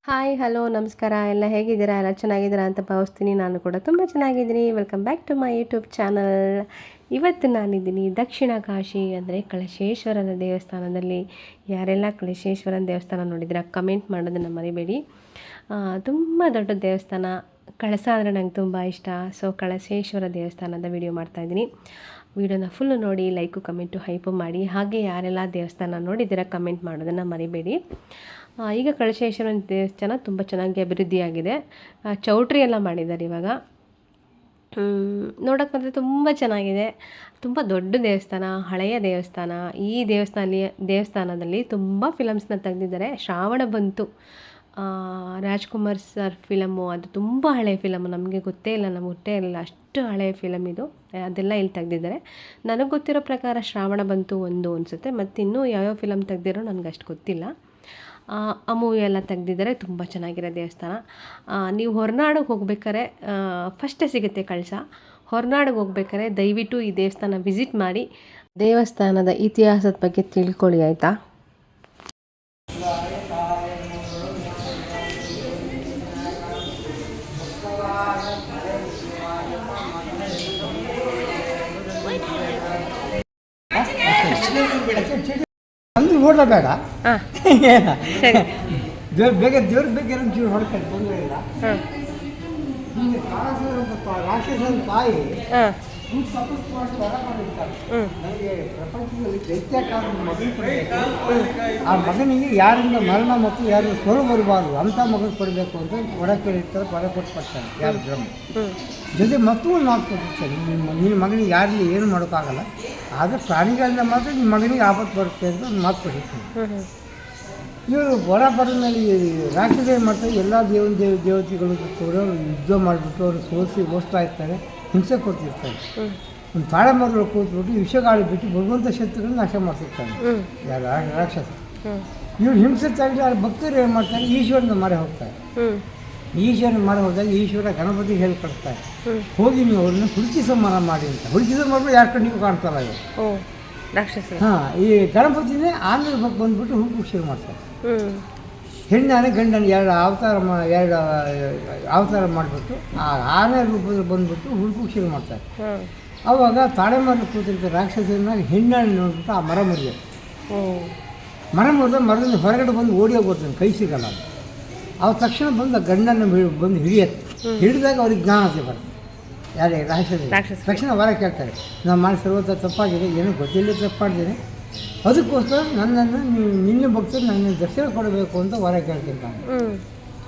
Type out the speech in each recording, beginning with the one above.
Hi hello ನಮಸ್ಕಾರ ಎಲ್ಲ ಹೇಗಿದ್ದೀರಾ ಎಲ್ಲ ಚೆನ್ನಾಗಿದ್ದೀರಾ ಅಂತ ಭಾವಿಸ್ತೀನಿ. ನಾನು ಕೂಡ ತುಂಬ ಚೆನ್ನಾಗಿದ್ದೀನಿ. Welcome back to my YouTube channel. ಇವತ್ತು ನಾನಿದ್ದೀನಿ ದಕ್ಷಿಣ ಕಾಶಿ ಅಂದರೆ ಕಳಶೇಶ್ವರನ ದೇವಸ್ಥಾನದಲ್ಲಿ. ಯಾರೆಲ್ಲ ಕಳಶೇಶ್ವರನ ದೇವಸ್ಥಾನ ನೋಡಿದ್ದೀರಾ ಕಮೆಂಟ್ ಮಾಡೋದನ್ನು ಮರಿಬೇಡಿ. ತುಂಬ ದೊಡ್ಡ ದೇವಸ್ಥಾನ. ಕಳಸ ಅಂದರೆ ನಂಗೆ ತುಂಬ ಇಷ್ಟ. ಸೊ ಕಳಶೇಶ್ವರ ದೇವಸ್ಥಾನದ ವಿಡಿಯೋ ಮಾಡ್ತಾಯಿದ್ದೀನಿ. ವಿಡಿಯೋನ ಫುಲ್ಲು ನೋಡಿ, ಲೈಕು ಕಮೆಂಟು ಹೈಪು ಮಾಡಿ. ಹಾಗೆ ಯಾರೆಲ್ಲ ದೇವಸ್ಥಾನ ನೋಡಿದ್ದೀರಾ ಕಮೆಂಟ್ ಮಾಡೋದನ್ನು ಮರಿಬೇಡಿ. ಈಗ ಕಳಶೇಶ್ವರನ ದೇವಸ್ಥಾನ ತುಂಬ ಚೆನ್ನಾಗಿ ಅಭಿವೃದ್ಧಿಯಾಗಿದೆ. ಚೌಟ್ರಿ ಎಲ್ಲ ಮಾಡಿದ್ದಾರೆ ಇವಾಗ. ನೋಡೋಕ್ಕೆ ಮಾತ್ರ ತುಂಬ ಚೆನ್ನಾಗಿದೆ. ತುಂಬ ದೊಡ್ಡ ದೇವಸ್ಥಾನ, ಹಳೆಯ ದೇವಸ್ಥಾನ. ಈ ದೇವಸ್ಥಾನದಲ್ಲಿ ತುಂಬ ಫಿಲಮ್ಸ್ನ ತೆಗೆದಿದ್ದಾರೆ. ಶ್ರಾವಣ ಬಂತು, ರಾಜ್ಕುಮಾರ್ ಸರ್ ಫಿಲಮು, ಅದು ತುಂಬ ಹಳೆಯ ಫಿಲಮು. ನಮಗೆ ಗೊತ್ತೇ ಇಲ್ಲ, ನಮ್ಗೆ ಗೊತ್ತೇ ಇಲ್ಲ, ಅಷ್ಟು ಹಳೆಯ ಫಿಲಮ್ ಇದು. ಅದೆಲ್ಲ ಇಲ್ಲಿ ತೆಗೆದಿದ್ದಾರೆ. ನನಗೆ ಗೊತ್ತಿರೋ ಪ್ರಕಾರ ಶ್ರಾವಣ ಬಂತು ಒಂದು ಅನಿಸುತ್ತೆ. ಮತ್ತು ಇನ್ನೂ ಯಾವ್ಯಾವ ಫಿಲಮ್ ತೆಗೆದಿರೋ ನನಗೆ ಅಷ್ಟು ಗೊತ್ತಿಲ್ಲ. ಆ ಮೂವಿ ಎಲ್ಲ ತೆಗೆದಿದ್ದಾರೆ. ತುಂಬ ಚೆನ್ನಾಗಿರೋ ದೇವಸ್ಥಾನ. ನೀವು ಹೊರನಾಡಿಗೆ ಹೋಗ್ಬೇಕಾದ್ರೆ ಫಸ್ಟೇ ಸಿಗುತ್ತೆ ಕಳಸ. ಹೊರನಾಡಿಗೆ ಹೋಗ್ಬೇಕಾದ್ರೆ ದಯವಿಟ್ಟು ಈ ದೇವಸ್ಥಾನ ವಿಸಿಟ್ ಮಾಡಿ ದೇವಸ್ಥಾನದ ಇತಿಹಾಸದ ಬಗ್ಗೆ ತಿಳ್ಕೊಳ್ಳಿ, ಆಯಿತಾ? ಅಂದ್ರೆ ನೋಡ್ಲ ಬೇಡ. ಸರಿ, ದೇವ್ರ ದೇವ್ರ ಬಗ್ಗೆ ಚೂರು ಹೊಡ್ಕೊಂಡು ತೊಂದರೆ ಇಲ್ಲ. ಹಿಂಗೆ ರಾಕ್ಷಸನ ತಾಯಿ ತಪಸ್ ಮಾಡಿ ವರ ಮಾಡಿರ್ತಾರೆ. ನನಗೆ ಪ್ರಪಂಚದಲ್ಲಿ ದೈತ್ಯಕಾಲ ಮಗನ ಕೊಡಬೇಕು, ಆ ಮಗನಿಗೆ ಯಾರಿಂದ ಮರಣ ಮತ್ತು ಯಾರು ಸ್ವರ ಬರಬಾರ್ದು ಅಂಥ ಮಗನ ಕೊಡಬೇಕು ಅಂತ ವರ ಕೇಳಿರ್ತಾರೆ. ವರ ಕೊಟ್ಟು ಬರ್ತಾರೆ ಯಾರು ಬ್ರಹ್ಮ. ಜೊತೆ ಮತ್ತೊಂದು ಮಾತು ಕೊಟ್ಟಿರ್ತಾರೆ, ನಿನ್ನ ಮಗನಿಗೆ ಯಾರಿಂದ ಏನು ಮಾಡೋಕ್ಕಾಗಲ್ಲ, ಆದರೆ ಪ್ರಾಣಿಗಳಿಂದ ಮಾತ್ರ ನಿಮ್ಮ ಮಗನಿಗೆ ಆಪತ್ತು ಬರುತ್ತೆ ಅಂತ ಒಂದು ಮಾತು ಕೊಟ್ಟಿರ್ತಾರೆ. ಇವರು ವರ ಬರದ ಮೇಲೆ ರಾಕ್ಷಸ ಏನು ಮಾಡ್ತಾರೆ, ಎಲ್ಲ ದೇವತೆಗಳು ಕೂಡ ಯುದ್ಧ ಮಾಡಿಬಿಟ್ಟು ಅವರು ಸೋಲಿಸಿ ಓಡಿಸ್ತಾ ಇರ್ತಾರೆ, ಹಿಂಸೆ ಕೊಡ್ತಿರ್ತಾರೆ. ಒಂದು ತಾಳೆ ಮರಗಳು ಕೂತ್ಬಿಟ್ಟು ವಿಷಗಾಳಿ ಬಿಟ್ಟು ಭಗವಂತ ಶತ್ರುಗಳನ್ನ ನಾಶ ಮಾಡ್ತಿರ್ತಾರೆ ಯಾರು ರಾಕ್ಷಸ. ಇವ್ರು ಹಿಂಸೆ ತಗಲಿ ಅವ್ರ ಭಕ್ತರು ಏನು ಮಾಡ್ತಾರೆ, ಈಶ್ವರನ ಮಾರೆ ಹೋಗ್ತಾರೆ. ಈಶ್ವರನ ಮಾರೆ ಹೋದಾಗ ಈಶ್ವರ ಗಣಪತಿ ಹೇಳಿ ಕಳಿಸ್ತಾರೆ, ಹೋಗಿ ನೀವು ಅವ್ರನ್ನ ಹುಡುಕಿ ಸಂಹಾರ ಮಾಡಿ ಅಂತ. ಹುಡುಕಿ ಸಂಹಾರ ಯಾರ ಕಣ್ಣಿಗೂ ಕಾಣ್ತಾರ ಇವರು ರಾಕ್ಷಸ. ಈ ಗಣಪತಿನೇ ಆಂಧ್ರ ಬಗ್ಗೆ ಬಂದ್ಬಿಟ್ಟು ಹುಡುಕು ಶುರು ಮಾಡ್ತಾರೆ. ಹೆಣ್ಣಾನೆ ಗಂಡನ ಎರಡು ಅವತಾರ ಮಾಡಿಬಿಟ್ಟು ಆ ಆನೆ ರೂಪದಲ್ಲಿ ಬಂದ್ಬಿಟ್ಟು ಹುಡುಕು ಶುರು ಮಾಡ್ತಾರೆ. ಆವಾಗ ತಾಳೆ ಮರ ಕೂತಿರ್ತಾರೆ ರಾಕ್ಷಸನ ಹೆಣ್ಣಾನೆ ನೋಡ್ಬಿಟ್ಟು ಆ ಮರ ಮುರಿಯೋದು. ಮರದಿಂದ ಹೊರಗಡೆ ಬಂದು ಓಡಿ ಹೋಗ್ಬಿಡ್ತಾನೆ, ಕೈ ಸಿಗಲ್ಲ. ಅವ ತಕ್ಷಣ ಬಂದು ಆ ಗಂಡನ ಬಂದು ಹಿಡಿಯತ್ತೆ. ಹಿಡಿದಾಗ ಅವ್ರಿಗೆ ಜ್ಞಾನತೆ ಬರುತ್ತೆ. ಯಾರೇ ರಾಕ್ಷಸ ತಕ್ಷಣ ವರ ಕೇಳ್ತಾರೆ, ನಾನು ಮಾಡಿ ಸರ್ವತ ತಪ್ಪಾಗಿದೆ, ಏನೂ ಗೊತ್ತಿಲ್ಲ ತಪ್ಪಾಡಿದ್ದೀನಿ, ಅದಕ್ಕೋಸ್ಕರ ನನ್ನನ್ನು ನೀವು ನಿನ್ನ ಭಕ್ತರು ನನ್ನ ದರ್ಶನ ಕೊಡಬೇಕು ಅಂತ ವರ ಕೇಳ್ತಿರ್ತಾನೆ.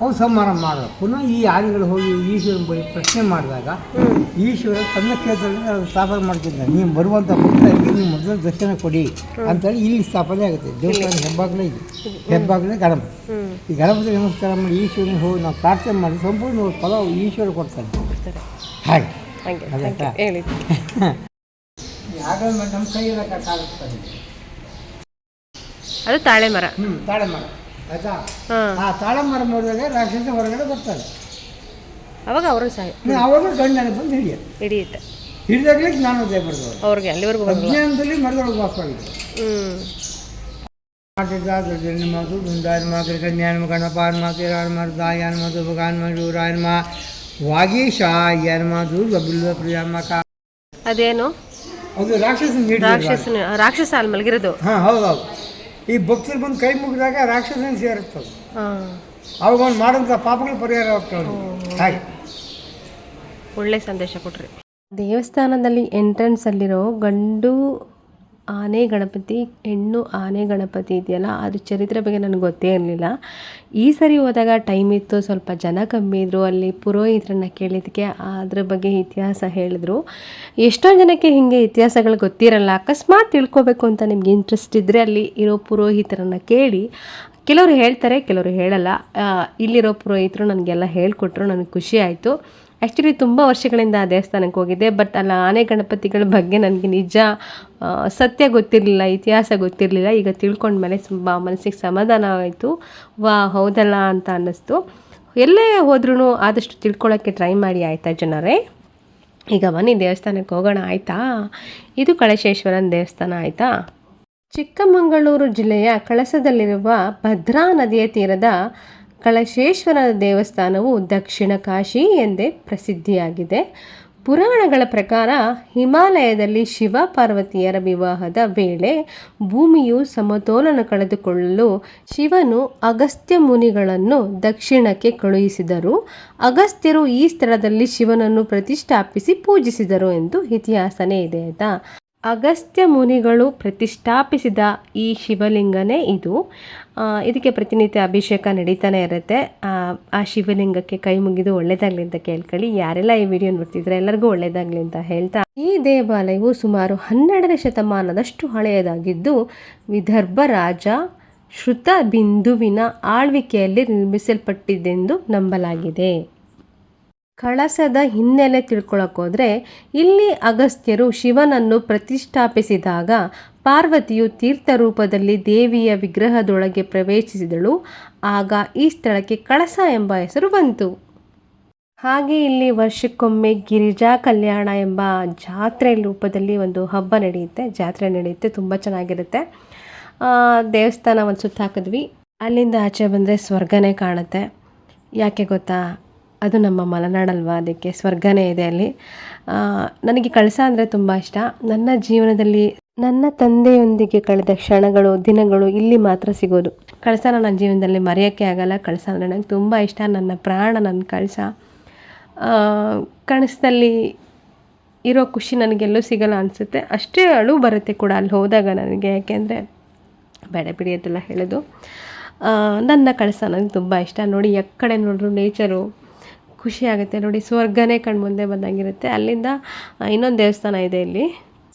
ಅವ್ನು ಸಂಹಾರ ಮಾಡೋದು. ಪುನಃ ಈ ಆನೆಗಳು ಹೋಗಿ ಈಶ್ವರನ ಬಳಿ ಪ್ರಶ್ನೆ ಮಾಡಿದಾಗ ಈಶ್ವರ ತನ್ನ ಕ್ಷೇತ್ರದಲ್ಲಿ ಅವ್ರು ಸ್ಥಾಪನೆ ಮಾಡ್ತಿದ್ದಾರೆ. ನೀವು ಬರುವಂಥ ಭಕ್ತರಿಗೆ ನೀವು ಮೊದಲು ದರ್ಶನ ಕೊಡಿ ಅಂತೇಳಿ ಇಲ್ಲಿ ಸ್ಥಾಪನೆ ಆಗುತ್ತೆ. ದೇವಸ್ಥಾನ ಹೆಬ್ಬಾಗಲೇ ಇದೆ, ಹೆಬ್ಬಾಗಲೇ ಗಣಪತಿ. ಈ ಗಣಪತಿ ನಮಸ್ಕಾರ ಮಾಡಿ ಈಶ್ವರನಿಗೆ ಹೋಗಿ ನಾವು ಪ್ರಾರ್ಥನೆ ಮಾಡಿ ಸಂಪೂರ್ಣ ಫಲ ಈಶ್ವರ ಕೊಡ್ತಾನೆ. ಹಾಗೆ ಹಾಗಾಗಿ ನಮ್ಮ ಕೈಯೆಲ್ಲ ಕಾಣಿಸ್ತಾರೆ. ಅದು ತಾಳೆ ಮರ. ತಾಳೆ ಮರ ಆಯ್ತಾ? ಆ ತಾಳೆ ಮರ ನೋಡಿದಾಗ ರಾಕ್ಷಸ ಹೊರಗಡೆ ಬರ್ತಾರೆ. ಅವಾಗ ಅವರು ಅವಾಗ ಗಂಡನ ಬಂದು ಹಿಡಿಯುತ್ತೆ. ಹಿಡಿದಾಗಲೇ ಜ್ಞಾನೋದಯ ಬರ್ಬೋದು ಅವ್ರಿಗೆ. ಅಲ್ಲಿವರೆಗೂ ಅಜ್ಞಾನದಲ್ಲಿ ಮರದೊಳಗೆ ವಾಸವಾಗಿದೆ. ಮಾತು ದುಂದಾಯನ್ ಮಾತು ಕನ್ಯಾನ್ ಗಣಪಾನ್ ಮಾತು ರಾನ್ ಮಾತು ದಾಯಾನ್ ಮಾತು ಭಗಾನ್ ಮಾತು ರಾಯನ್ ಮಾ ವಾಗೀಶಾಯನ್ ಮಾತು ಗಬಿಲ್ವ ಪ್ರಿಯಮ್ಮಕ. ಅದೇನು ಅದು ರಾಕ್ಷಸ ಅಲ್ಲಿ ಮಲಗಿರೋದು. ಹಾಂ ಹೌದೌದು. ಈ ಭಕ್ತರು ಬಂದು ಕೈ ಮುಗಿದಾಗ ರಾಕ್ಷಸನ ಸೇರುತ್ತದೆ. ಅವಾಗ ಅವ್ನು ಮಾಡೋಂಥ ಪಾಪಗಳು ಪರಿಹಾರ ಆಗ್ತವೆ. ಹಾಗೆ ಒಳ್ಳೆ ಸಂದೇಶ ಕೊಟ್ರಿ. ದೇವಸ್ಥಾನದಲ್ಲಿ ಎಂಟ್ರೆನ್ಸಲ್ಲಿರೋ ಗಂಡು ಆನೆ ಗಣಪತಿ, ಹೆಣ್ಣು ಆನೆ ಗಣಪತಿ ಇದೆಯಲ್ಲ, ಅದು ಚರಿತ್ರೆ ಬಗ್ಗೆ ನನಗೆ ಗೊತ್ತೇ ಇರಲಿಲ್ಲ. ಈ ಸರಿ ಹೋದಾಗ ಟೈಮ್ ಇತ್ತು, ಸ್ವಲ್ಪ ಜನ ಕಮ್ಮಿ ಇದ್ದರು. ಅಲ್ಲಿ ಪುರೋಹಿತರನ್ನ ಕೇಳಿದ್ದಕ್ಕೆ ಅದ್ರ ಬಗ್ಗೆ ಇತಿಹಾಸ ಹೇಳಿದ್ರು. ಎಷ್ಟೊಂದು ಜನಕ್ಕೆ ಹೀಗೆ ಇತಿಹಾಸಗಳು ಗೊತ್ತಿರಲ್ಲ. ಅಕಸ್ಮಾತ್ ತಿಳ್ಕೊಬೇಕು ಅಂತ ನಿಮ್ಗೆ ಇಂಟ್ರೆಸ್ಟ್ ಇದ್ದರೆ ಅಲ್ಲಿ ಇರೋ ಪುರೋಹಿತರನ್ನು ಕೇಳಿ. ಕೆಲವರು ಹೇಳ್ತಾರೆ, ಕೆಲವರು ಹೇಳಲ್ಲ. ಇಲ್ಲಿರೋ ಪುರೋಹಿತರು ನನಗೆಲ್ಲ ಹೇಳಿಕೊಟ್ರು, ನನಗೆ ಖುಷಿ ಆಯಿತು. ಆ್ಯಕ್ಚುಲಿ ತುಂಬ ವರ್ಷಗಳಿಂದ ಆ ದೇವಸ್ಥಾನಕ್ಕೆ ಹೋಗಿದ್ದೆ, ಬಟ್ ಅಲ್ಲಿ ಆನೆ ಗಣಪತಿಗಳ ಬಗ್ಗೆ ನನಗೆ ನಿಜ ಸತ್ಯ ಗೊತ್ತಿರಲಿಲ್ಲ, ಇತಿಹಾಸ ಗೊತ್ತಿರಲಿಲ್ಲ. ಈಗ ತಿಳ್ಕೊಂಡ್ಮೇಲೆ ತುಂಬ ಮನಸ್ಸಿಗೆ ಸಮಾಧಾನ ಆಯಿತು. ಹೌದಲ್ಲ ಅಂತ ಅನ್ನಿಸ್ತು. ಎಲ್ಲೇ ಹೋದ್ರೂ ಆದಷ್ಟು ತಿಳ್ಕೊಳ್ಳೋಕ್ಕೆ ಟ್ರೈ ಮಾಡಿ, ಆಯಿತಾ ಜನರೇ? ಈಗ ಬನ್ನಿ ದೇವಸ್ಥಾನಕ್ಕೆ ಹೋಗೋಣ, ಆಯಿತಾ? ಇದು ಕಳಶೇಶ್ವರನ ದೇವಸ್ಥಾನ, ಆಯಿತಾ? ಚಿಕ್ಕಮಗಳೂರು ಜಿಲ್ಲೆಯ ಕಳಸದಲ್ಲಿರುವ ಭದ್ರಾ ನದಿಯ ತೀರದ ಕಳಶೇಶ್ವರನ ದೇವಸ್ಥಾನವು ದಕ್ಷಿಣ ಕಾಶಿ ಎಂದೇ ಪ್ರಸಿದ್ಧಿಯಾಗಿದೆ. ಪುರಾಣಗಳ ಪ್ರಕಾರ ಹಿಮಾಲಯದಲ್ಲಿ ಶಿವ ಪಾರ್ವತಿಯರ ವಿವಾಹದ ವೇಳೆ ಭೂಮಿಯು ಸಮತೋಲನ ಕಳೆದುಕೊಳ್ಳಲು ಶಿವನು ಅಗಸ್ತ್ಯ ಮುನಿಗಳನ್ನು ದಕ್ಷಿಣಕ್ಕೆ ಕಳುಹಿಸಿದರು. ಅಗಸ್ತ್ಯರು ಈ ಸ್ಥಳದಲ್ಲಿ ಶಿವನನ್ನು ಪ್ರತಿಷ್ಠಾಪಿಸಿ ಪೂಜಿಸಿದರು ಎಂದು ಇತಿಹಾಸನೇ ಇದೆ ಆಯಿತಾ. ಅಗಸ್ತ್ಯ ಮುನಿಗಳು ಪ್ರತಿಷ್ಠಾಪಿಸಿದ ಈ ಶಿವಲಿಂಗನೇ ಇದು. ಇದಕ್ಕೆ ಪ್ರತಿನಿತ್ಯ ಅಭಿಷೇಕ ನಡೀತಾನೆ ಇರುತ್ತೆ. ಆ ಶಿವಲಿಂಗಕ್ಕೆ ಕೈ ಮುಗಿದು ಒಳ್ಳೆಯದಾಗಲಿ ಅಂತ ಕೇಳ್ಕೊಳ್ಳಿ. ಯಾರೆಲ್ಲ ಈ ವಿಡಿಯೋ ನೋಡ್ತಿದ್ರೆ ಎಲ್ಲರಿಗೂ ಒಳ್ಳೆಯದಾಗಲಿ ಅಂತ ಹೇಳ್ತಾ, ಈ ದೇವಾಲಯವು ಸುಮಾರು 12ನೇ ಶತಮಾನದಷ್ಟು ಹಳೆಯದಾಗಿದ್ದು ವಿದರ್ಭ ರಾಜ ಶ್ರುತಬಿಂದುವಿನ ಆಳ್ವಿಕೆಯಲ್ಲಿ ನಿರ್ಮಿಸಲ್ಪಟ್ಟಿದ್ದೆಂದು ನಂಬಲಾಗಿದೆ. ಕಳಸದ ಹಿನ್ನೆಲೆ ತಿಳ್ಕೊಳಕ್ಕೋದ್ರೆ ಇಲ್ಲಿ ಅಗಸ್ತ್ಯರು ಶಿವನನ್ನು ಪ್ರತಿಷ್ಠಾಪಿಸಿದಾಗ ಪಾರ್ವತಿಯು ತೀರ್ಥ ರೂಪದಲ್ಲಿ ದೇವಿಯ ವಿಗ್ರಹದೊಳಗೆ ಪ್ರವೇಶಿಸಿದಳು. ಆಗ ಈ ಸ್ಥಳಕ್ಕೆ ಕಳಸ ಎಂಬ ಹೆಸರು ಬಂತು. ಹಾಗೆ ಇಲ್ಲಿ ವರ್ಷಕ್ಕೊಮ್ಮೆ ಗಿರಿಜಾ ಕಲ್ಯಾಣ ಎಂಬ ಜಾತ್ರೆ ರೂಪದಲ್ಲಿ ಒಂದು ಹಬ್ಬ ನಡೆಯುತ್ತೆ, ಜಾತ್ರೆ ನಡೆಯುತ್ತೆ. ತುಂಬ ಚೆನ್ನಾಗಿರುತ್ತೆ. ದೇವಸ್ಥಾನ ಒಂದು ಸುತ್ತ ಹಾಕಿದ್ವಿ. ಅಲ್ಲಿಂದ ಆಚೆ ಬಂದರೆ ಸ್ವರ್ಗನೇ ಕಾಣುತ್ತೆ. ಯಾಕೆ ಗೊತ್ತಾ, ಅದು ನಮ್ಮ ಮಲೆನಾಡಲ್ವಾ, ಅದಕ್ಕೆ ಸ್ವರ್ಗನೇ ಇದೆ ಅಲ್ಲಿ. ನನಗೆ ಕಳಸ ಅಂದರೆ ತುಂಬ ಇಷ್ಟ. ನನ್ನ ಜೀವನದಲ್ಲಿ ನನ್ನ ತಂದೆಯೊಂದಿಗೆ ಕಳೆದ ಕ್ಷಣಗಳು, ದಿನಗಳು ಇಲ್ಲಿ ಮಾತ್ರ ಸಿಗೋದು. ಕಳಸನ ನನ್ನ ಜೀವನದಲ್ಲಿ ಮರೆಯೋಕ್ಕೆ ಆಗಲ್ಲ. ಕಳಸ ಅಂದರೆ ನನಗೆ ತುಂಬ ಇಷ್ಟ, ನನ್ನ ಪ್ರಾಣ, ನನ್ನ ಕಳಸ. ಕನಸಲ್ಲಿ ಇರೋ ಖುಷಿ ನನಗೆಲ್ಲೂ ಸಿಗಲ್ಲ ಅನಿಸುತ್ತೆ. ಅಷ್ಟೇ ಅಳು ಬರುತ್ತೆ ಕೂಡ ಅಲ್ಲಿ ಹೋದಾಗ ನನಗೆ. ಯಾಕೆಂದರೆ ಬೇಡ ಬಿಡಿ ಅಂತೆಲ್ಲ ಹೇಳೋದು. ನನ್ನ ಕಳಸ ನನಗೆ ತುಂಬ ಇಷ್ಟ. ನೋಡಿ, ಎಕ್ಕಡೆ ನೋಡ್ರು ನೇಚರು ಖುಷಿ ಆಗುತ್ತೆ. ನೋಡಿ, ಸ್ವರ್ಗನೇ ಕಣ್ಮುಂದೆ ಬಂದಂಗಿರುತ್ತೆ. ಅಲ್ಲಿಂದ ಇನ್ನೊಂದು ದೇವಸ್ಥಾನ ಇದೆ ಇಲ್ಲಿ,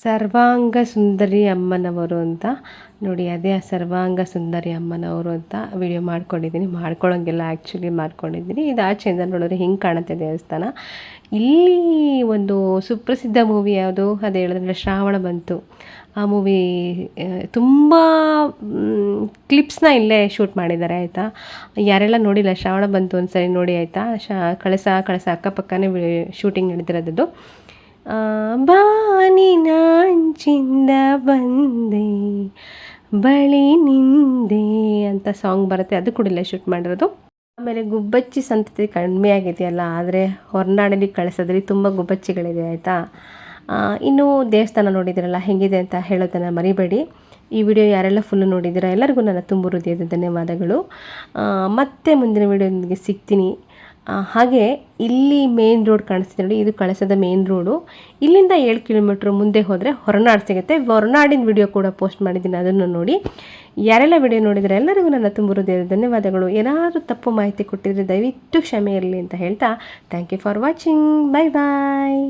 ಸರ್ವಾಂಗ ಸುಂದರಿ ಅಮ್ಮನವರು ಅಂತ. ನೋಡಿ, ಅದೇ ಸರ್ವಾಂಗ ಸುಂದರಿ ಅಮ್ಮನವರು ಅಂತ ವಿಡಿಯೋ ಮಾಡ್ಕೊಂಡಿದ್ದೀನಿ. ಮಾಡ್ಕೊಳ್ಳೋಂಗೆಲ್ಲ ಆ್ಯಕ್ಚುಲಿ ಮಾಡ್ಕೊಂಡಿದ್ದೀನಿ. ಇದು ಆಚೆಯಿಂದ ನೋಡಿದ್ರೆ ಹಿಂಗೆ ಕಾಣುತ್ತೆ ದೇವಸ್ಥಾನ. ಇಲ್ಲಿ ಒಂದು ಸುಪ್ರಸಿದ್ಧ ಮೂವಿ ಯಾವುದು ಅದು ಹೇಳಿದ್ರೆ ಶ್ರಾವಣ ಬಂತು. ಆ ಮೂವಿ ತುಂಬ ಕ್ಲಿಪ್ಸ್ನ ಇಲ್ಲೇ ಶೂಟ್ ಮಾಡಿದ್ದಾರೆ ಆಯಿತಾ. ಯಾರೆಲ್ಲ ನೋಡಿಲ್ಲ ಶ್ರಾವಣ ಬಂತು ಒಂದ್ಸರಿ ನೋಡಿ ಆಯಿತಾ. ಕಳಸ ಅಕ್ಕಪಕ್ಕನೇ ಶೂಟಿಂಗ್ ನಡೆದಿರೋದು. ಬಾನಿನ ಅಂಚಿಂದ ಬಂದೆ ಬಳಿ ನಿಂದೆ ಅಂತ ಸಾಂಗ್ ಬರುತ್ತೆ, ಅದು ಕೂಡ ಇಲ್ಲೇ ಶೂಟ್ ಮಾಡಿರೋದು. ಆಮೇಲೆ ಗುಬ್ಬಚ್ಚಿ ಸಂತತಿ ಕಡಿಮೆ ಆಗಿದೆಯಲ್ಲ, ಆದರೆ ಹೊರನಾಡಲ್ಲಿ ಕಳಸದಲ್ಲಿ ತುಂಬ ಗುಬ್ಬಚ್ಚಿಗಳಿದೆ ಆಯಿತಾ. ಇನ್ನು ದೇವಸ್ಥಾನ ನೋಡಿದಿರಲ್ಲ ಹೇಗಿದೆ ಅಂತ ಹೇಳೋದನ್ನು ಮರಿಬೇಡಿ. ಈ ವಿಡಿಯೋ ಯಾರೆಲ್ಲ ಫುಲ್ಲು ನೋಡಿದ್ದೀರಾ ಎಲ್ಲರಿಗೂ ನನ್ನ ತುಂಬ ಹೃದಯದ ಧನ್ಯವಾದಗಳು. ಮತ್ತೆ ಮುಂದಿನ ವಿಡಿಯೋದೊಂದಿಗೆ ಸಿಗ್ತೀನಿ. ಹಾಗೆ ಇಲ್ಲಿ ಮೇನ್ ರೋಡ್ ಕಾಣಿಸ್ತಿದೆ ನೋಡಿ, ಇದು ಕಳಸದ ಮೇನ್ ರೋಡು. ಇಲ್ಲಿಂದ 7 ಕಿಲೋಮೀಟ್ರ್ ಮುಂದೆ ಹೋದರೆ ಹೊರನಾಡು ಸಿಗುತ್ತೆ. ಹೊರನಾಡಿನ ವಿಡಿಯೋ ಕೂಡ ಪೋಸ್ಟ್ ಮಾಡಿದ್ದೀನಿ, ಅದನ್ನು ನೋಡಿ. ಯಾರೆಲ್ಲ ವಿಡಿಯೋ ನೋಡಿದರೆ ಎಲ್ಲರಿಗೂ ನನ್ನ ತುಂಬ ಹೃದಯದ ಧನ್ಯವಾದಗಳು. ಏನಾದರೂ ತಪ್ಪು ಮಾಹಿತಿ ಕೊಟ್ಟಿದ್ರೆ ದಯವಿಟ್ಟು ಕ್ಷಮೆ ಇರಲಿ ಅಂತ ಹೇಳ್ತಾ, thank you for watching. Bye bye.